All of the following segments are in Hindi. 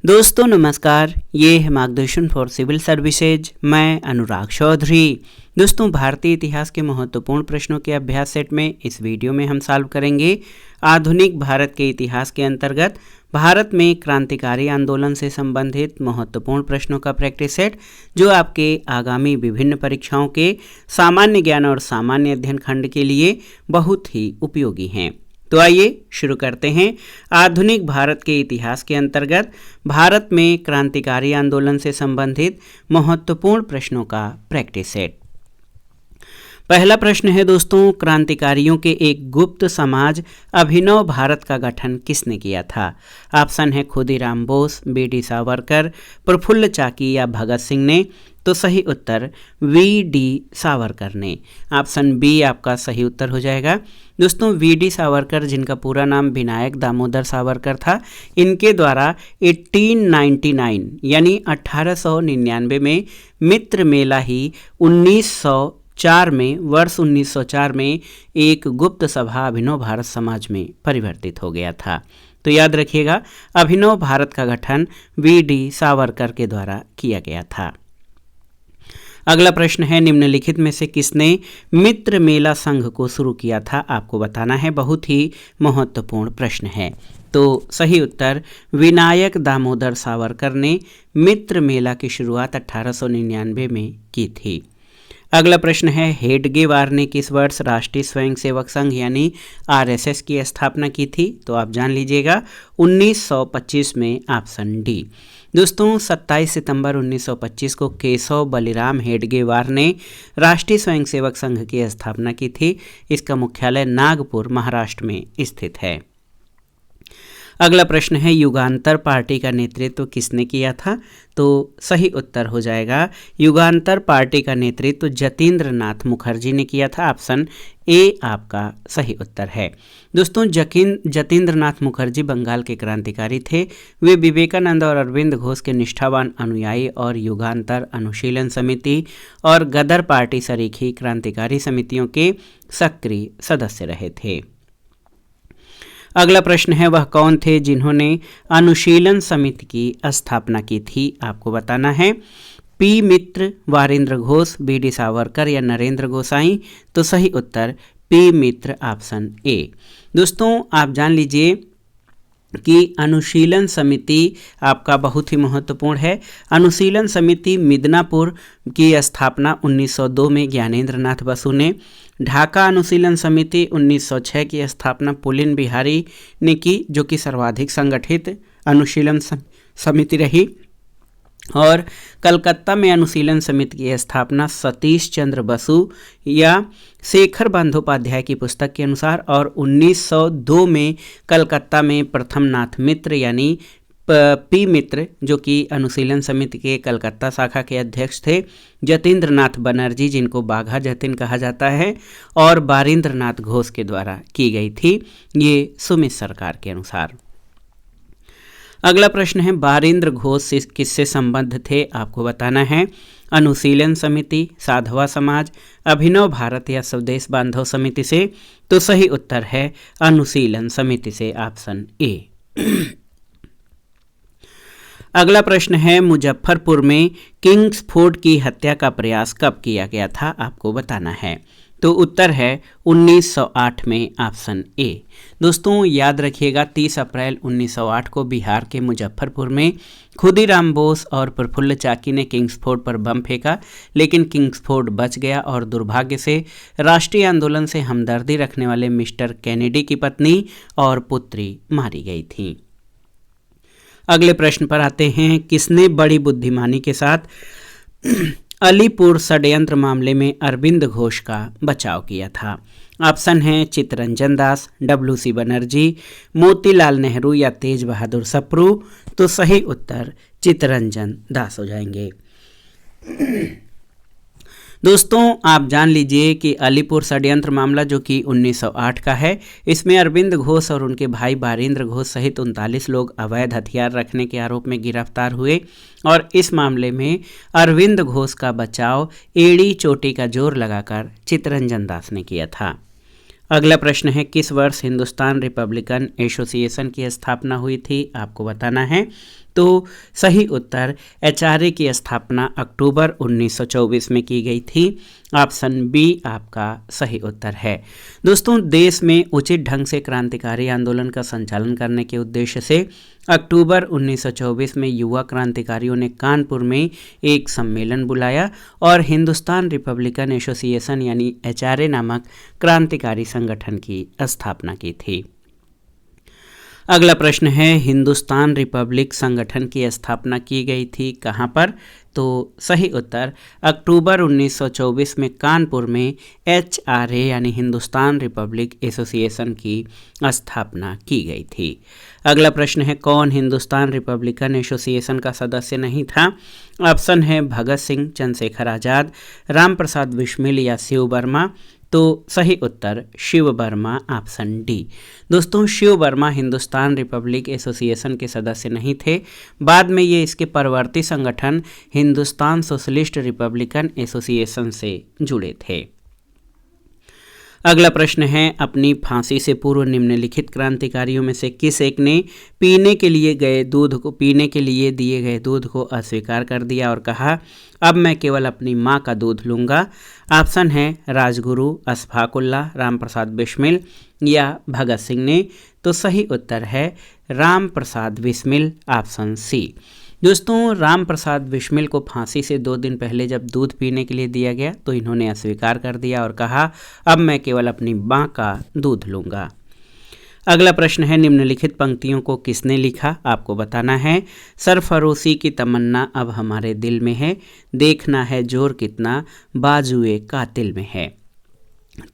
दोस्तों नमस्कार, ये है मार्गदर्शन फॉर सिविल सर्विसेज। मैं अनुराग चौधरी। दोस्तों, भारतीय इतिहास के महत्वपूर्ण प्रश्नों के अभ्यास सेट में इस वीडियो में हम सॉल्व करेंगे आधुनिक भारत के इतिहास के अंतर्गत भारत में क्रांतिकारी आंदोलन से संबंधित महत्वपूर्ण प्रश्नों का प्रैक्टिस सेट, जो आपके आगामी विभिन्न परीक्षाओं के सामान्य ज्ञान और सामान्य अध्ययन खंड के लिए बहुत ही उपयोगी हैं। तो आइए शुरू करते हैं आधुनिक भारत के इतिहास के अंतर्गत भारत में क्रांतिकारी आंदोलन से संबंधित महत्वपूर्ण प्रश्नों का प्रैक्टिस सेट। पहला प्रश्न है दोस्तों, क्रांतिकारियों के एक गुप्त समाज अभिनव भारत का गठन किसने किया था? ऑप्शन है खुदीराम बोस, बी.डी. सावरकर, प्रफुल्ल चाकी या भगत सिंह ने। तो सही उत्तर वी.डी. सावरकर ने। ऑप्शन बी आपका सही उत्तर हो जाएगा। दोस्तों, वी.डी. सावरकर, जिनका पूरा नाम विनायक दामोदर सावरकर था, इनके द्वारा 1899 यानी 1899 में मित्र मेला ही 1904 में एक गुप्त सभा अभिनव भारत समाज में परिवर्तित हो गया था। तो याद रखिएगा, अभिनव भारत का गठन वी.डी. सावरकर के द्वारा किया गया था। अगला प्रश्न है, निम्नलिखित में से किसने मित्र मेला संघ को शुरू किया था? आपको बताना है। बहुत ही महत्वपूर्ण प्रश्न है। तो सही उत्तर विनायक दामोदर सावरकर ने मित्र मेला की शुरुआत 1899 में की थी। अगला प्रश्न है, हेडगेवार ने किस वर्ष राष्ट्रीय स्वयंसेवक संघ यानी आरएसएस की स्थापना की थी? तो आप जान लीजिएगा 1925 में। Option D. दोस्तों, 27 सितंबर 1925 को केशव बलिराम हेडगेवार ने राष्ट्रीय स्वयंसेवक संघ की स्थापना की थी। इसका मुख्यालय नागपुर, महाराष्ट्र में स्थित है। अगला प्रश्न है, युगांतर पार्टी का नेतृत्व किसने किया था? तो सही उत्तर हो जाएगा युगांतर पार्टी का नेतृत्व जतीन्द्र नाथ मुखर्जी ने किया था। ऑप्शन ए आपका सही उत्तर है। दोस्तों, जतीन्द्र नाथ मुखर्जी बंगाल के क्रांतिकारी थे। वे विवेकानंद और अरविंद घोष के निष्ठावान अनुयायी और युगांतर अनुशीलन समिति और गदर पार्टी सरीखी क्रांतिकारी समितियों के सक्रिय सदस्य रहे थे। अगला प्रश्न है, वह कौन थे जिन्होंने अनुशीलन समिति की स्थापना की थी? आपको बताना है। पी मित्र, वारिंद्र घोष, बी.डी. सावरकर या नरेंद्र गोसाई? तो सही उत्तर पी मित्र, ऑप्शन ए। दोस्तों, आप जान लीजिए कि अनुशीलन समिति आपका बहुत ही महत्वपूर्ण है। अनुशीलन समिति मिदनापुर की स्थापना 1902 में ज्ञानेंद्र नाथ बसु ने। ढाका अनुशीलन समिति 1906 की स्थापना पुलिन बिहारी ने की, जो कि सर्वाधिक संगठित अनुशीलन समिति रही। और कलकत्ता में अनुशीलन समिति की स्थापना सतीश चंद्र बसु या शेखर बंदोपाध्याय की पुस्तक के अनुसार, और 1902 में कलकत्ता में प्रथम नाथ मित्र यानी पी मित्र, जो कि अनुशीलन समिति के कलकत्ता शाखा के अध्यक्ष थे, जतीन्द्र नाथ बनर्जी, जिनको बाघा जतिन कहा जाता है, और बारिंद्र नाथ घोष के द्वारा की गई थी, ये सुमित सरकार के अनुसार। अगला प्रश्न है, बारिंद्र घोष किससे संबद्ध थे? आपको बताना है। अनुशीलन समिति, साधवा समाज, अभिनव भारत या स्वदेश बांधव समिति से? तो सही उत्तर है अनुशीलन समिति से। Option A. अगला प्रश्न है, मुजफ्फरपुर में किंग्सफोर्ड की हत्या का प्रयास कब किया गया था? आपको बताना है। तो उत्तर है 1908 में। Option A. दोस्तों, याद रखिएगा 30 अप्रैल 1908 को बिहार के मुजफ्फरपुर में खुदीराम बोस और प्रफुल्ल चाकी ने किंग्सफोर्ड पर बम फेंका, लेकिन किंग्सफोर्ड बच गया और दुर्भाग्य से राष्ट्रीय आंदोलन से हमदर्दी रखने वाले मिस्टर कैनेडी की पत्नी और पुत्री मारी गई थी। अगले प्रश्न पर आते हैं, किसने बड़ी बुद्धिमानी के साथ अलीपुर षड्यंत्र मामले में अरविंद घोष का बचाव किया था? ऑप्शन है चित्तरंजन दास, डब्ल्यू.सी. बनर्जी, मोतीलाल नेहरू या तेज बहादुर सप्रू? तो सही उत्तर चित्तरंजन दास हो जाएंगे। दोस्तों, आप जान लीजिए कि अलीपुर षड्यंत्र मामला, जो कि 1908 का है, इसमें अरविंद घोष और उनके भाई बारिंद्र घोष सहित 39 लोग अवैध हथियार रखने के आरोप में गिरफ्तार हुए, और इस मामले में अरविंद घोष का बचाव एड़ी चोटी का जोर लगाकर चित्तरंजन दास ने किया था। अगला प्रश्न है, किस वर्ष हिंदुस्तान रिपब्लिकन एसोसिएशन की स्थापना हुई थी? आपको बताना है। तो सही उत्तर एचआरए की स्थापना अक्टूबर 1924 में की गई थी। ऑप्शन बी आपका सही उत्तर है। दोस्तों, देश में उचित ढंग से क्रांतिकारी आंदोलन का संचालन करने के उद्देश्य से अक्टूबर 1924 में युवा क्रांतिकारियों ने कानपुर में एक सम्मेलन बुलाया और हिंदुस्तान रिपब्लिकन एसोसिएशन यानी एचआरए नामक क्रांतिकारी संगठन की स्थापना की थी। अगला प्रश्न है, हिंदुस्तान रिपब्लिक संगठन की स्थापना की गई थी कहाँ पर? तो सही उत्तर अक्टूबर 1924 में कानपुर में एचआरए यानी हिंदुस्तान रिपब्लिक एसोसिएशन की स्थापना की गई थी। अगला प्रश्न है, कौन हिंदुस्तान रिपब्लिकन एसोसिएशन का सदस्य नहीं था? ऑप्शन है भगत सिंह, चंद्रशेखर आज़ाद, राम प्रसाद बिस्मिल या शिव वर्मा। तो सही उत्तर शिव वर्मा, ऑप्शन डी। दोस्तों, शिव वर्मा हिंदुस्तान रिपब्लिक एसोसिएशन के सदस्य नहीं थे। बाद में ये इसके परवर्ती संगठन हिंदुस्तान सोशलिस्ट रिपब्लिकन एसोसिएशन से जुड़े थे। अगला प्रश्न है, अपनी फांसी से पूर्व निम्नलिखित क्रांतिकारियों में से किस एक ने पीने के लिए दिए गए दूध को अस्वीकार कर दिया और कहा अब मैं केवल अपनी माँ का दूध लूँगा? ऑप्शन है राजगुरु, अशफाक उल्लाह, राम प्रसाद बिस्मिल या भगत सिंह ने। तो सही उत्तर है राम प्रसाद बिस्मिल, ऑप्शन सी। दोस्तों, राम प्रसाद बिस्मिल को फांसी से 2 दिन पहले जब दूध पीने के लिए दिया गया तो इन्होंने अस्वीकार कर दिया और कहा अब मैं केवल अपनी माँ का दूध लूँगा। अगला प्रश्न है, निम्नलिखित पंक्तियों को किसने लिखा? आपको बताना है। सरफरोशी की तमन्ना अब हमारे दिल में है, देखना है जोर कितना बाजुए कातिल में है।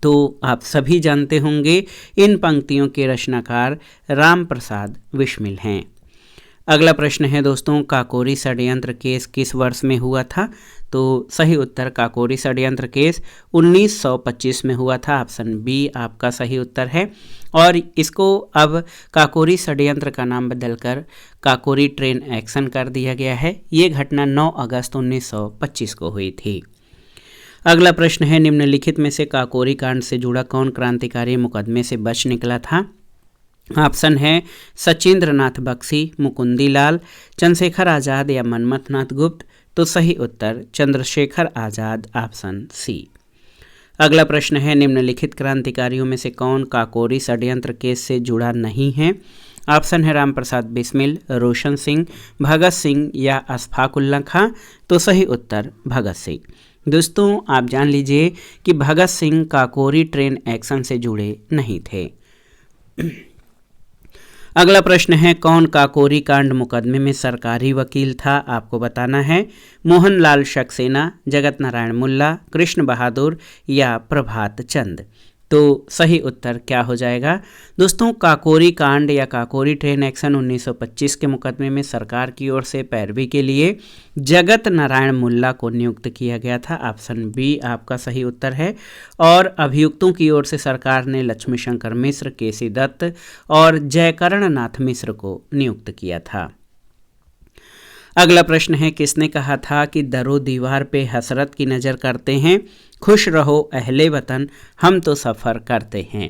तो आप सभी जानते होंगे इन पंक्तियों के रचनाकार राम प्रसाद बिस्मिल हैं। अगला प्रश्न है दोस्तों, काकोरी षड्यंत्र केस किस वर्ष में हुआ था? तो सही उत्तर काकोरी षड्यंत्र केस 1925 में हुआ था, ऑप्शन बी आपका सही उत्तर है। और इसको अब काकोरी षड्यंत्र का नाम बदलकर काकोरी ट्रेन एक्शन कर दिया गया है। ये घटना 9 अगस्त 1925 को हुई थी। अगला प्रश्न है, निम्नलिखित में से काकोरी कांड से जुड़ा कौन क्रांतिकारी मुकदमे से बच निकला था? ऑप्शन है सचिंद्र नाथ बख्शी, मुकुंदी लाल, चंद्रशेखर आज़ाद या मनमथ नाथ गुप्त। तो सही उत्तर चंद्रशेखर आज़ाद, ऑप्शन सी। अगला प्रश्न है, निम्नलिखित क्रांतिकारियों में से कौन काकोरी षड्यंत्र केस से जुड़ा नहीं है? ऑप्शन है राम प्रसाद बिस्मिल, रोशन सिंह, भगत सिंह या अशफाक उल्लाह खां। तो सही उत्तर भगत सिंह। दोस्तों, आप जान लीजिए कि भगत सिंह काकोरी ट्रेन एक्शन से जुड़े नहीं थे। अगला प्रश्न है, कौन काकोरी कांड मुकदमे में सरकारी वकील था? आपको बताना है। मोहनलाल सक्सेना, जगत नारायण मुल्ला, कृष्ण बहादुर या प्रभात चंद। तो सही उत्तर क्या हो जाएगा? दोस्तों, काकोरी कांड या काकोरी ट्रेन एक्शन 1925 के मुकदमे में सरकार की ओर से पैरवी के लिए जगत नारायण मुल्ला को नियुक्त किया गया था, ऑप्शन बी आपका सही उत्तर है। और अभियुक्तों की ओर से सरकार ने लक्ष्मी शंकर मिश्र, केसी दत्त और जयकर्ण नाथ मिश्र को नियुक्त किया था। अगला प्रश्न है, किसने कहा था कि दरो दीवार पे हसरत की नज़र करते हैं, खुश रहो अहले वतन हम तो सफ़र करते हैं।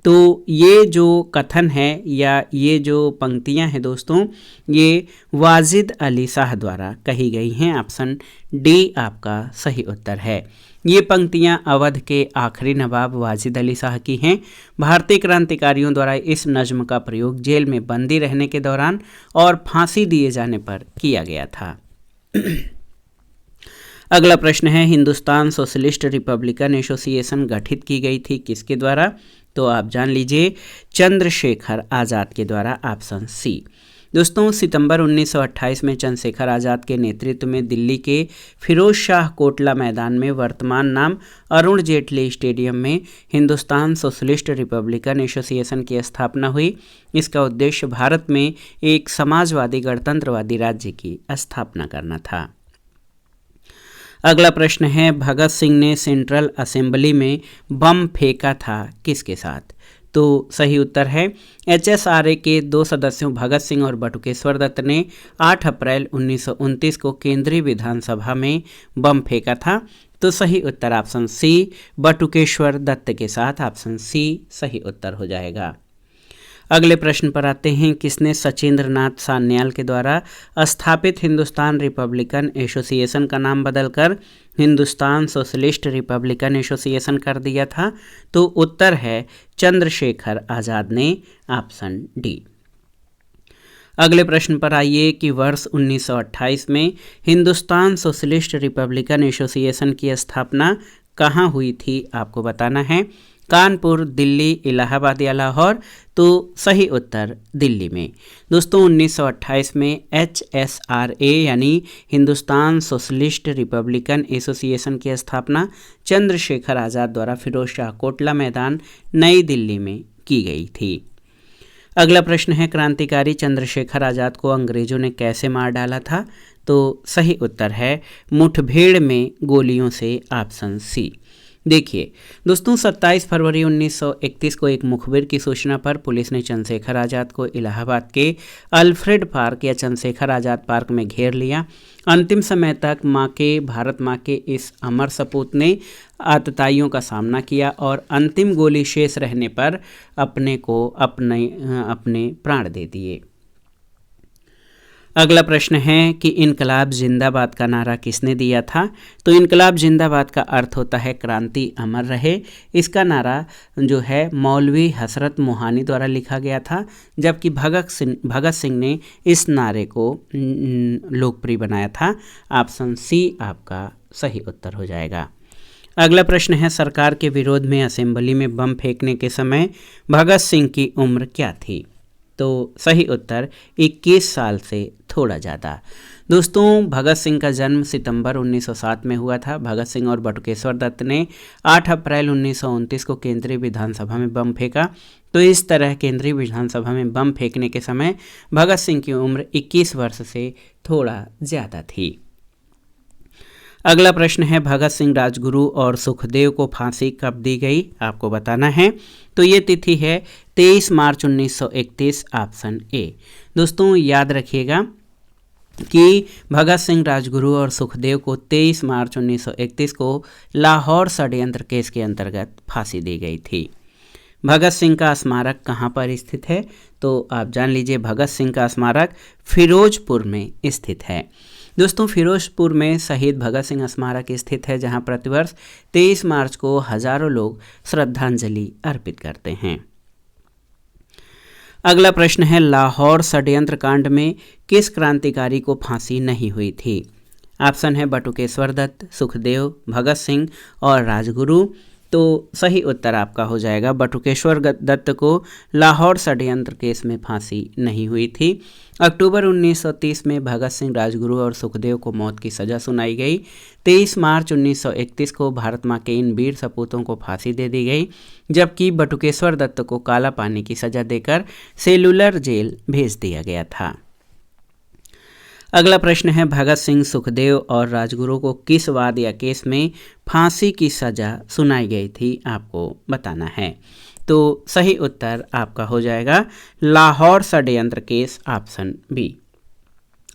तो ये जो कथन है या ये जो पंक्तियां हैं दोस्तों, ये वाजिद अली शाह द्वारा कही गई हैं, ऑप्शन डी आपका सही उत्तर है। ये पंक्तियां अवध के आखिरी नवाब वाजिद अली शाह की हैं। भारतीय क्रांतिकारियों द्वारा इस नज्म का प्रयोग जेल में बंदी रहने के दौरान और फांसी दिए जाने पर किया गया था। अगला प्रश्न है, हिंदुस्तान सोशलिस्ट रिपब्लिकन एसोसिएशन गठित की गई थी किसके द्वारा? तो आप जान लीजिए चंद्रशेखर आज़ाद के द्वारा, ऑप्शन सी। दोस्तों, सितंबर 1928 में चंद्रशेखर आज़ाद के नेतृत्व में दिल्ली के फिरोज शाह कोटला मैदान में वर्तमान नाम अरुण जेटली स्टेडियम में हिंदुस्तान सोशलिस्ट रिपब्लिकन एसोसिएशन की स्थापना हुई। इसका उद्देश्य भारत में एक समाजवादी गणतंत्रवादी राज्य की स्थापना करना था। अगला प्रश्न है, भगत सिंह ने सेंट्रल असेंबली में बम फेंका था किसके साथ? तो सही उत्तर है एचएसआरए के 2 सदस्यों भगत सिंह और बटुकेश्वर दत्त ने 8 अप्रैल 1929 को केंद्रीय विधानसभा में बम फेंका था। तो सही उत्तर ऑप्शन सी बटुकेश्वर दत्त के साथ, ऑप्शन सी सही उत्तर हो जाएगा। अगले प्रश्न पर आते हैं, किसने सचिंद्र नाथ सान्याल के द्वारा स्थापित हिंदुस्तान रिपब्लिकन एसोसिएशन का नाम बदलकर हिंदुस्तान सोशलिस्ट रिपब्लिकन एसोसिएशन कर दिया था? तो उत्तर है चंद्रशेखर आज़ाद ने, ऑप्शन डी। अगले प्रश्न पर आइए कि वर्ष 1928 में हिंदुस्तान सोशलिस्ट रिपब्लिकन एसोसिएशन की स्थापना कहाँ हुई थी? आपको बताना है। कानपुर, दिल्ली, इलाहाबाद या लाहौर? तो सही उत्तर दिल्ली में। दोस्तों 1928 में HSRA यानी हिंदुस्तान सोशलिस्ट रिपब्लिकन एसोसिएशन की स्थापना चंद्रशेखर आज़ाद द्वारा फिरोज शाह कोटला मैदान, नई दिल्ली में की गई थी। अगला प्रश्न है, क्रांतिकारी चंद्रशेखर आज़ाद को अंग्रेजों ने कैसे मार डाला था? तो सही उत्तर है मुठभेड़ में गोलियों से, ऑप्शन सी। देखिए दोस्तों 27 फरवरी 1931 को एक मुखबिर की सूचना पर पुलिस ने चंद्रशेखर आज़ाद को इलाहाबाद के अल्फ्रेड पार्क या चंद्रशेखर आज़ाद पार्क में घेर लिया। अंतिम समय तक भारत माँ के इस अमर सपूत ने आतताइयों का सामना किया और अंतिम गोली शेष रहने पर अपने प्राण दे दिए। अगला प्रश्न है कि इनकलाब जिंदाबाद का नारा किसने दिया था? तो इनकलाब जिंदाबाद का अर्थ होता है क्रांति अमर रहे। इसका नारा जो है मौलवी हसरत मोहानी द्वारा लिखा गया था, जबकि भगत सिंह ने इस नारे को लोकप्रिय बनाया था। ऑप्शन सी आपका सही उत्तर हो जाएगा। अगला प्रश्न है, सरकार के विरोध में असेंबली में बम फेंकने के समय भगत सिंह की उम्र क्या थी? तो सही उत्तर 21 साल से थोड़ा ज़्यादा। दोस्तों भगत सिंह का जन्म सितंबर 1907 में हुआ था। भगत सिंह और बटुकेश्वर दत्त ने 8 अप्रैल 1929 को केंद्रीय विधानसभा में बम फेंका। तो इस तरह केंद्रीय विधानसभा में बम फेंकने के समय भगत सिंह की उम्र 21 वर्ष से थोड़ा ज़्यादा थी। अगला प्रश्न है, भगत सिंह, राजगुरु और सुखदेव को फांसी कब दी गई? आपको बताना है। तो ये तिथि है 23 मार्च 1931, ऑप्शन ए। दोस्तों याद रखिएगा कि भगत सिंह, राजगुरु और सुखदेव को 23 मार्च 1931 को लाहौर षड्यंत्र केस के अंतर्गत फांसी दी गई थी। भगत सिंह का स्मारक कहाँ पर स्थित है? तो आप जान लीजिए, भगत सिंह का स्मारक फिरोजपुर में स्थित है। दोस्तों फिरोजपुर में शहीद भगत सिंह स्मारक स्थित है, जहां प्रतिवर्ष 23 मार्च को हजारों लोग श्रद्धांजलि अर्पित करते हैं। अगला प्रश्न है, लाहौर षड्यंत्र कांड में किस क्रांतिकारी को फांसी नहीं हुई थी? ऑप्शन है बटुकेश्वर दत्त, सुखदेव, भगत सिंह और राजगुरु। तो सही उत्तर आपका हो जाएगा बटुकेश्वर दत्त को लाहौर षड्यंत्र केस में फांसी नहीं हुई थी। अक्टूबर 1930 में भगत सिंह, राजगुरु और सुखदेव को मौत की सज़ा सुनाई गई। 23 मार्च 1931 को भारत माँ के इन वीर सपूतों को फांसी दे दी गई, जबकि बटुकेश्वर दत्त को काला पानी की सज़ा देकर सेलुलर जेल भेज दिया गया था। अगला प्रश्न है, भगत सिंह, सुखदेव और राजगुरु को किस वाद या केस में फांसी की सज़ा सुनाई गई थी? आपको बताना है। तो सही उत्तर आपका हो जाएगा लाहौर षड्यंत्र केस, ऑप्शन बी।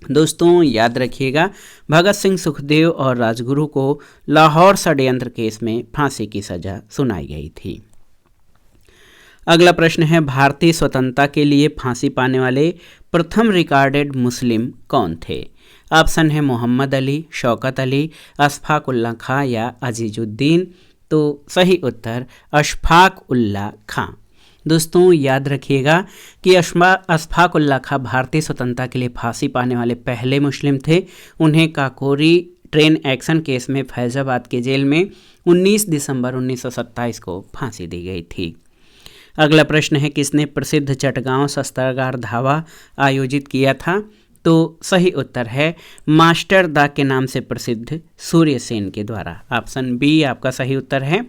दोस्तों याद रखिएगा, भगत सिंह, सुखदेव और राजगुरु को लाहौर षड्यंत्र केस में फांसी की सज़ा सुनाई गई थी। अगला प्रश्न है, भारतीय स्वतंत्रता के लिए फांसी पाने वाले प्रथम रिकॉर्डेड मुस्लिम कौन थे? ऑप्शन है मोहम्मद अली, शौकत अली, अशफाक उल्ला खां या अजीजुद्दीन। तो सही उत्तर अशफाक उल्ला खां। दोस्तों याद रखिएगा कि अशफाक उल्ला खां भारतीय स्वतंत्रता के लिए फांसी पाने वाले पहले मुस्लिम थे। उन्हें काकोरी ट्रेन एक्शन केस में फैजाबाद के जेल में 19 दिसंबर 1927 को फांसी दी गई थी। अगला प्रश्न है, किसने प्रसिद्ध चटगांव शस्त्रागार धावा आयोजित किया था? तो सही उत्तर है मास्टर दा के नाम से प्रसिद्ध सूर्यसेन के द्वारा। ऑप्शन बी आपका सही उत्तर है।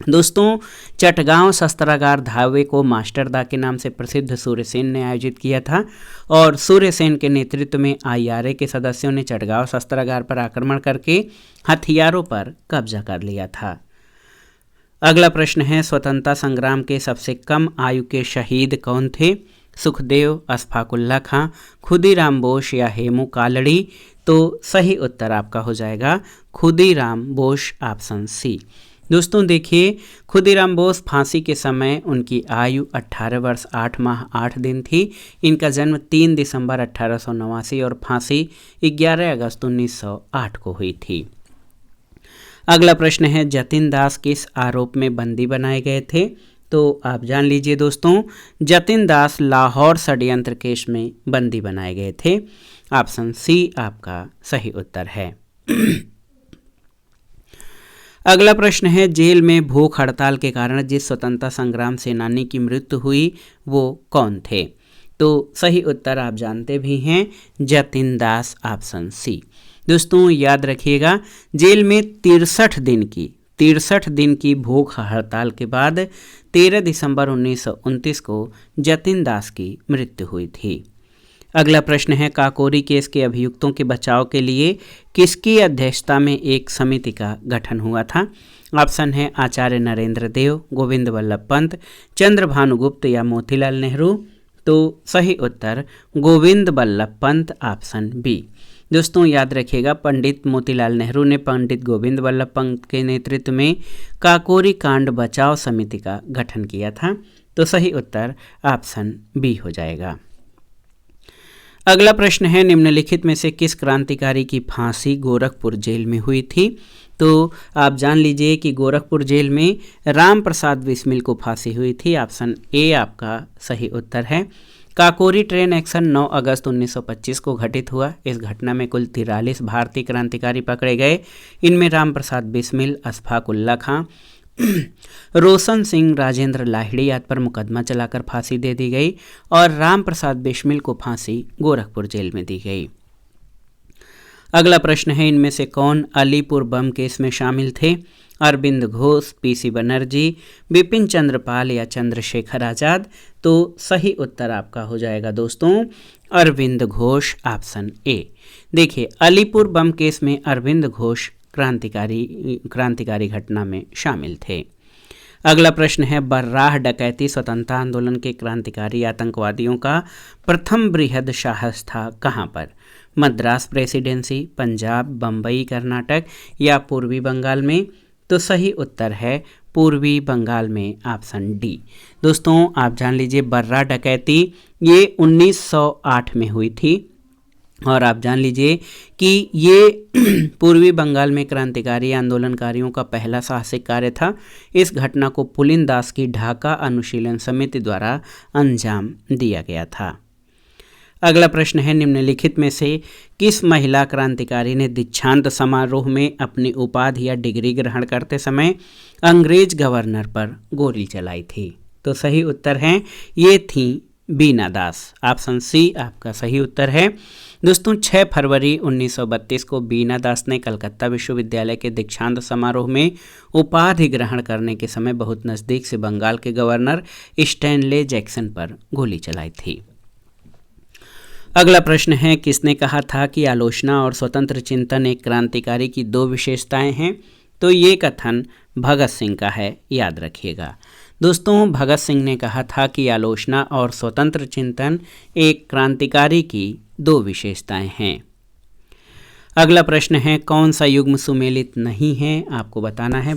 दोस्तों चटगांव शस्त्रागार धावे को मास्टर दा के नाम से प्रसिद्ध सूर्यसेन ने आयोजित किया था और सूर्यसेन के नेतृत्व में IRA के सदस्यों ने चटगांव शस्त्रागार पर आक्रमण करके हथियारों पर कब्जा कर लिया था। अगला प्रश्न है, स्वतंत्रता संग्राम के सबसे कम आयु के शहीद कौन थे? सुखदेव, अशफाक उल्ला खां, खुदीराम बोस या हेमू कालड़ी। तो सही उत्तर आपका हो जाएगा खुदीराम बोस, ऑप्शन सी। दोस्तों देखिए, खुदीराम बोस फांसी के समय उनकी आयु 18 वर्ष 8 माह 8 दिन थी। इनका जन्म 3 दिसंबर 1889 और फांसी 11 अगस्त 1908 को हुई थी। अगला प्रश्न है, जतिन दास किस आरोप में बंदी बनाए गए थे? तो आप जान लीजिए दोस्तों, जतिन दास लाहौर षड्यंत्र केस में बंदी बनाए गए थे। ऑप्शन सी आपका सही उत्तर है। अगला प्रश्न है, जेल में भूख हड़ताल के कारण जिस स्वतंत्रता संग्राम सेनानी की मृत्यु हुई वो कौन थे? तो सही उत्तर आप जानते भी हैं, जतिन दास, ऑप्शन सी। दोस्तों याद रखिएगा, जेल में 63 दिन की भूख हड़ताल के बाद 13 दिसंबर 1929 को जतिन दास की मृत्यु हुई थी। अगला प्रश्न है, काकोरी केस के अभियुक्तों के बचाव के लिए किसकी अध्यक्षता में एक समिति का गठन हुआ था? ऑप्शन है आचार्य नरेंद्र देव, गोविंद वल्लभ पंत, चंद्र भानुगुप्त या मोतीलाल नेहरू। तो सही उत्तर गोविंद वल्लभ पंत, ऑप्शन बी। दोस्तों याद रखिएगा, पंडित मोतीलाल नेहरू ने पंडित गोविंद वल्लभ पंत के नेतृत्व में काकोरी कांड बचाव समिति का गठन किया था। तो सही उत्तर ऑप्शन बी हो जाएगा। अगला प्रश्न है, निम्नलिखित में से किस क्रांतिकारी की फांसी गोरखपुर जेल में हुई थी? तो आप जान लीजिए कि गोरखपुर जेल में राम प्रसाद बिस्मिल को फांसी हुई थी। ऑप्शन ए आपका सही उत्तर है। काकोरी ट्रेन एक्शन 9 अगस्त 1925 को घटित हुआ। इस घटना में कुल 43 भारतीय क्रांतिकारी पकड़े गए। इनमें राम प्रसाद बिस्मिल, अशफाक उल्ला खां, रोशन सिंह, राजेंद्र लाहिड़ी आदि पर मुकदमा चलाकर फांसी दे दी गई और राम प्रसाद बिस्मिल को फांसी गोरखपुर जेल में दी गई। अगला प्रश्न है, इनमें से कौन अलीपुर बम केस में शामिल थे? अरविंद घोष, पीसी बनर्जी, बिपिन चंद्र पाल या चंद्रशेखर आजाद। तो सही उत्तर आपका हो जाएगा दोस्तों अरविंद घोष, ऑप्शन ए। देखिए, अलीपुर बम केस में अरविंद घोष क्रांतिकारी घटना में शामिल थे। अगला प्रश्न है, बर्राह डकैती स्वतंत्रता आंदोलन के क्रांतिकारी आतंकवादियों का प्रथम बृहद साहस था कहाँ पर? मद्रास प्रेसिडेंसी, पंजाब, बम्बई, कर्नाटक या पूर्वी बंगाल में? तो सही उत्तर है पूर्वी बंगाल में, ऑप्शन डी। दोस्तों आप जान लीजिए, बर्राह डकैती ये 1908 में हुई थी और आप जान लीजिए कि ये पूर्वी बंगाल में क्रांतिकारी आंदोलनकारियों का पहला साहसिक कार्य था। इस घटना को पुलिन दास की ढाका अनुशीलन समिति द्वारा अंजाम दिया गया था। अगला प्रश्न है, निम्नलिखित में से किस महिला क्रांतिकारी ने दीक्षांत समारोह में अपनी उपाधि या डिग्री ग्रहण करते समय अंग्रेज गवर्नर पर गोली चलाई थी? तो सही उत्तर है, ये थी बीना दास। ऑप्शन सी आपका सही उत्तर है। दोस्तों 6 फरवरी 1932 को बीना दास ने कलकत्ता विश्वविद्यालय के दीक्षांत समारोह में उपाधि ग्रहण करने के समय बहुत नज़दीक से बंगाल के गवर्नर स्टैनले जैक्सन पर गोली चलाई थी। अगला प्रश्न है, किसने कहा था कि आलोचना और स्वतंत्र चिंतन एक क्रांतिकारी की 2 विशेषताएं हैं? तो ये कथन भगत सिंह का है, याद रखिएगा। दोस्तों भगत सिंह ने कहा था कि आलोचना और स्वतंत्र चिंतन एक क्रांतिकारी की 2 विशेषताएं हैं। अगला प्रश्न है, कौन सा युग्म सुमेलित नहीं है? आपको बताना है।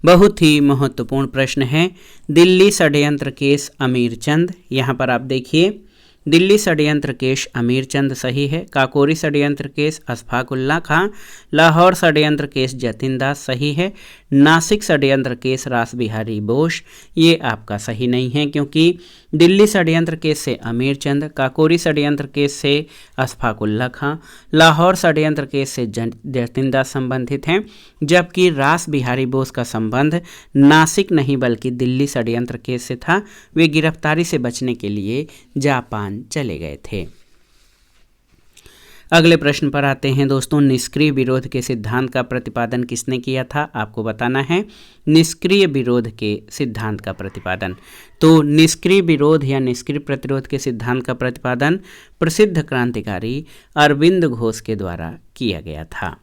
बहुत ही महत्वपूर्ण प्रश्न है। दिल्ली षड्यंत्र केस अमीरचंद, यहाँ पर आप देखिए, दिल्ली षड्यंत्र केस अमीरचंद सही है। काकोरी षड्यंत्र केस अशफाक उल्ला खां, लाहौर षड्यंत्र केस जतिन दास सही है। नासिक षड्यंत्र केस रास बिहारी बोस ये आपका सही नहीं है, क्योंकि दिल्ली षड्यंत्र केस से अमीरचंद, काकोरी षड्यंत्र केस से अशफाक उल्ला खां, लाहौर षड्यंत्र केस से जतिन दास संबंधित हैं, जबकि रास बिहारी बोस का संबंध नासिक नहीं बल्कि दिल्ली षड्यंत्र केस से था। वे गिरफ्तारी से बचने के लिए जापान चले गए थे। अगले प्रश्न पर आते हैं दोस्तों, निष्क्रिय विरोध के सिद्धांत का प्रतिपादन किसने किया था? आपको बताना है निष्क्रिय विरोध के सिद्धांत का प्रतिपादन। तो निष्क्रिय विरोध या निष्क्रिय प्रतिरोध के सिद्धांत का प्रतिपादन प्रसिद्ध क्रांतिकारी अरविंद घोष के द्वारा किया गया था।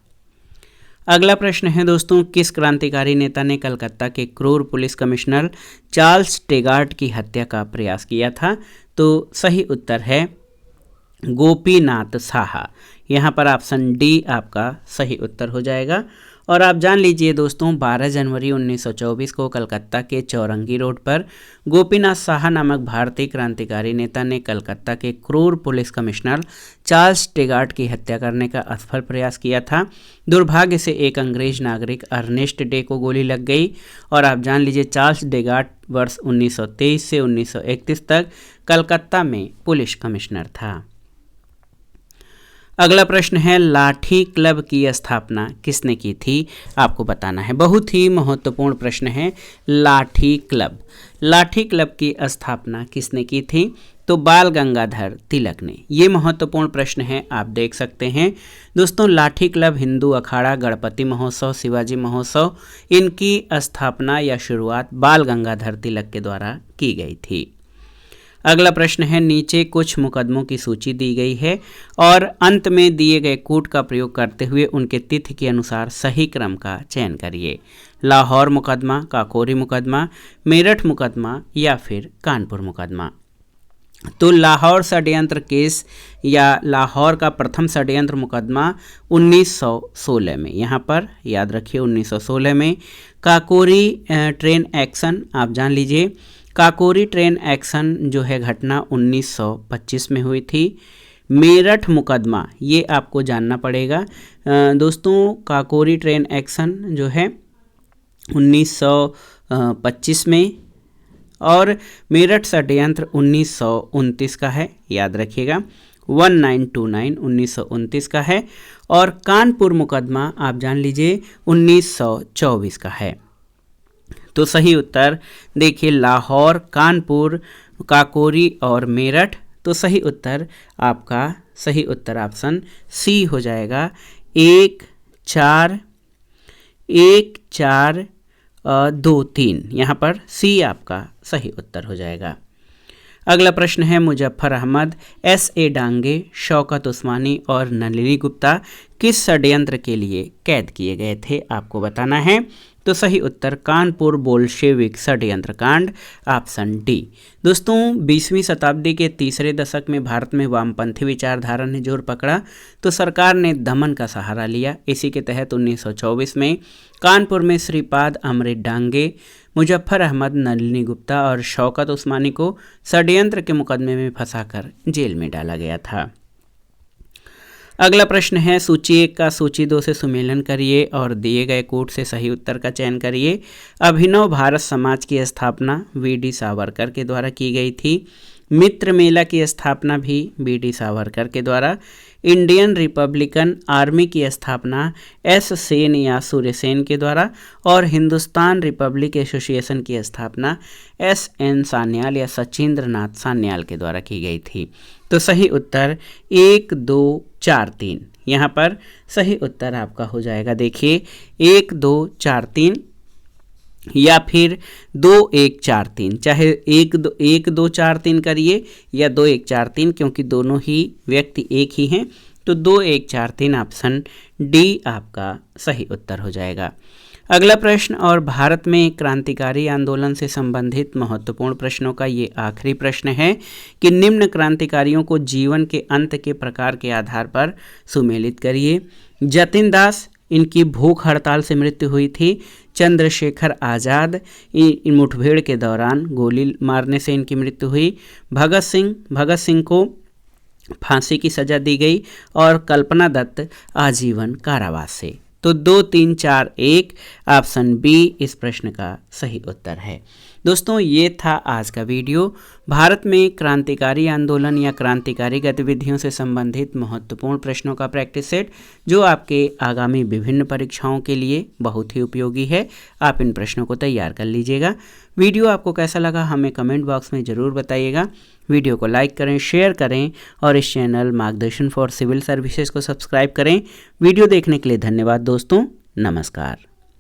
अगला प्रश्न है दोस्तों, किस क्रांतिकारी नेता ने कलकत्ता के क्रूर पुलिस कमिश्नर चार्ल्स टेगार्ट की हत्या का प्रयास किया था? तो सही उत्तर है गोपीनाथ साहा। यहाँ पर ऑप्शन डी आपका सही उत्तर हो जाएगा। और आप जान लीजिए दोस्तों 12 जनवरी 1924 को कलकत्ता के चौरंगी रोड पर गोपीनाथ साहा नामक भारतीय क्रांतिकारी नेता ने कलकत्ता के क्रूर पुलिस कमिश्नर चार्ल्स टेगार्ट की हत्या करने का असफल प्रयास किया था। दुर्भाग्य से एक अंग्रेज नागरिक अर्नेस्ट डे को गोली लग गई और आप जान लीजिए चार्ल्स टेगार्ट वर्ष 1923 से 1931 तक कलकत्ता में पुलिस कमिश्नर था। अगला प्रश्न है लाठी क्लब की स्थापना किसने की थी, आपको बताना है। बहुत ही महत्वपूर्ण प्रश्न है लाठी क्लब। लाठी क्लब की स्थापना किसने की थी, तो बाल गंगाधर तिलक ने। ये महत्वपूर्ण प्रश्न है, आप देख सकते हैं दोस्तों। लाठी क्लब हिंदू अखाड़ा, गणपति महोत्सव, शिवाजी महोत्सव, इनकी स्थापना या शुरुआत बाल गंगाधर तिलक के द्वारा की गई थी। अगला प्रश्न है नीचे कुछ मुकदमों की सूची दी गई है और अंत में दिए गए कूट का प्रयोग करते हुए उनके तिथि के अनुसार सही क्रम का चयन करिए। लाहौर मुकदमा, काकोरी मुकदमा, मेरठ मुकदमा या फिर कानपुर मुकदमा। तो लाहौर षड्यंत्र केस या लाहौर का प्रथम षड्यंत्र मुकदमा 1916 में, यहाँ पर याद रखिए 1916 में। काकोरी ट्रेन एक्शन, आप जान लीजिए काकोरी ट्रेन एक्शन जो है घटना 1925 में हुई थी। मेरठ मुकदमा ये आपको जानना पड़ेगा दोस्तों। काकोरी ट्रेन एक्शन जो है 1925 में और मेरठ षड्यंत्र 1929 का है, याद रखिएगा 1929 1929 का है। और कानपुर मुकदमा आप जान लीजिए 1924 का है। तो सही उत्तर देखिए लाहौर, कानपुर, काकोरी और मेरठ। तो सही उत्तर आपका सही उत्तर ऑप्शन सी हो जाएगा 1 4 2 3। यहाँ पर सी आपका सही उत्तर हो जाएगा। अगला प्रश्न है मुजफ्फर अहमद, S.A. डांगे, शौकत उस्मानी और नलिनी गुप्ता किस षड्यंत्र के लिए कैद किए गए थे, आपको बताना है। तो सही उत्तर कानपुर बोल्शेविक षड्यंत्र कांड, ऑप्शन डी। दोस्तों 20वीं शताब्दी के तीसरे दशक में भारत में वामपंथी विचारधारा ने जोर पकड़ा तो सरकार ने दमन का सहारा लिया। इसी के तहत 1924 में कानपुर में श्रीपाद अमृत डांगे, मुजफ्फर अहमद, नलिनी गुप्ता और शौकत उस्मानी को षड्यंत्र के मुकदमे में फंसाकर जेल में डाला गया था। अगला प्रश्न है सूची 1 का सूची 2 से सुमेलन करिए और दिए गए कोट से सही उत्तर का चयन करिए। अभिनव भारत समाज की स्थापना वी.डी. सावरकर के द्वारा की गई थी। मित्र मेला की स्थापना भी वी.डी. सावरकर के द्वारा। इंडियन रिपब्लिकन आर्मी की स्थापना एस सेन या सूर्यसेन के द्वारा और हिंदुस्तान रिपब्लिक एसोसिएशन की स्थापना S.N. सान्याल या सचिंद्र नाथ सान्याल के द्वारा की गई थी। तो सही उत्तर 1 2 4 3, यहाँ पर सही उत्तर आपका हो जाएगा देखिए 1 2 4 3 या फिर 2 1 4 3, चाहे 1 2 4 3 करिए या 2 1 4 3, क्योंकि दोनों ही व्यक्ति एक ही हैं। तो 2 1 4 3 ऑप्शन डी आपका सही उत्तर हो जाएगा। अगला प्रश्न और भारत में क्रांतिकारी आंदोलन से संबंधित महत्वपूर्ण प्रश्नों का ये आखिरी प्रश्न है कि निम्न क्रांतिकारियों को जीवन के अंत के प्रकार के आधार पर सुमेलित करिए। जतिन दास, इनकी भूख हड़ताल से मृत्यु हुई थी। चंद्रशेखर आज़ाद, इन मुठभेड़ के दौरान गोली मारने से इनकी मृत्यु हुई। भगत सिंह को फांसी की सजा दी गई और कल्पना दत्त आजीवन कारावास से। तो 2 3 4 1 ऑप्शन बी इस प्रश्न का सही उत्तर है। दोस्तों ये था आज का वीडियो भारत में क्रांतिकारी आंदोलन या क्रांतिकारी गतिविधियों से संबंधित महत्वपूर्ण प्रश्नों का प्रैक्टिस सेट, जो आपके आगामी विभिन्न परीक्षाओं के लिए बहुत ही उपयोगी है। आप इन प्रश्नों को तैयार कर लीजिएगा। वीडियो आपको कैसा लगा हमें कमेंट बॉक्स में ज़रूर बताइएगा। वीडियो को लाइक करें, शेयर करें और इस चैनल मार्गदर्शन फॉर सिविल सर्विसेज को सब्सक्राइब करें। वीडियो देखने के लिए धन्यवाद दोस्तों, नमस्कार।